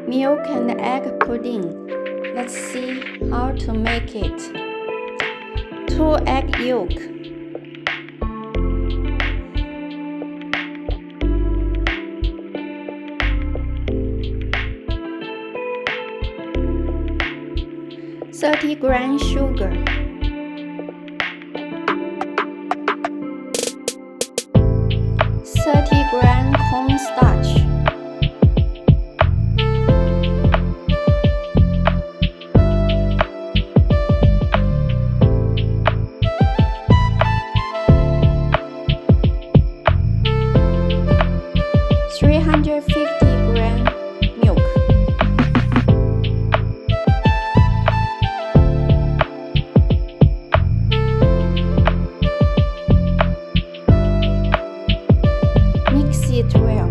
Milk and egg pudding. Let's see how to make it. 2 egg yolk, 30 grams sugar, 30 grams cornstarch, 350 grams milk, mix it well.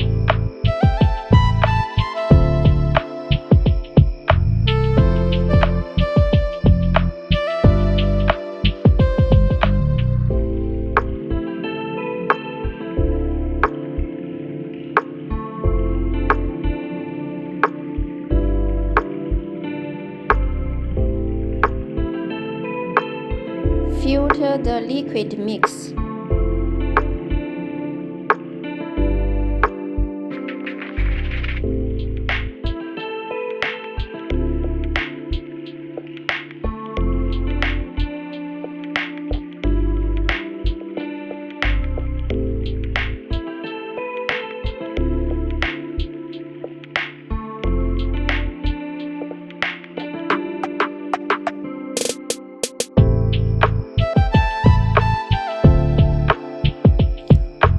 Filter the liquid mix.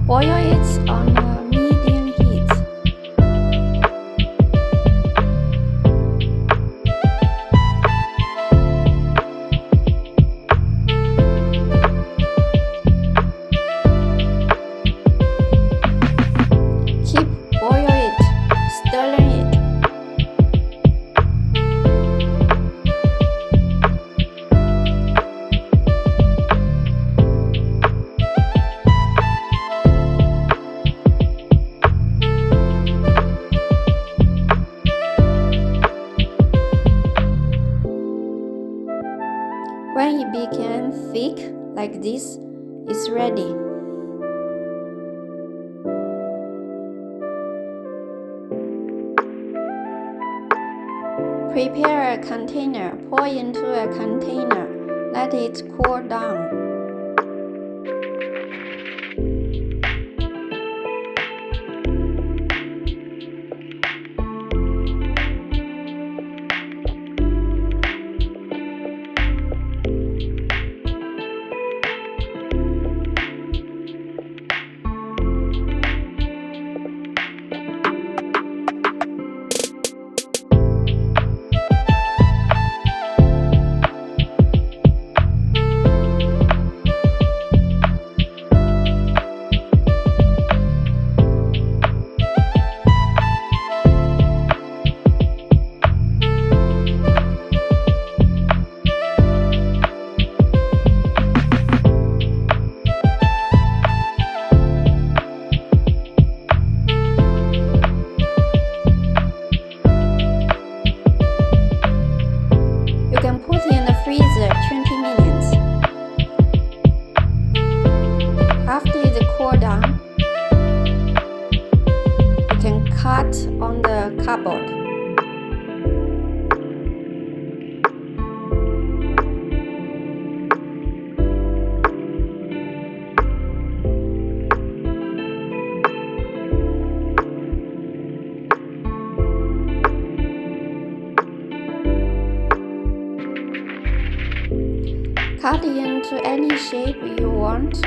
Boil it on a medium heat. Keep boiling it, stirring it. When it became thick like this, it's ready. Prepare a container, pour into a container, let it cool down. You can put in the freezer 20 minutes. After it cools down, you can cut on the cardboard. Cut into any shape you want.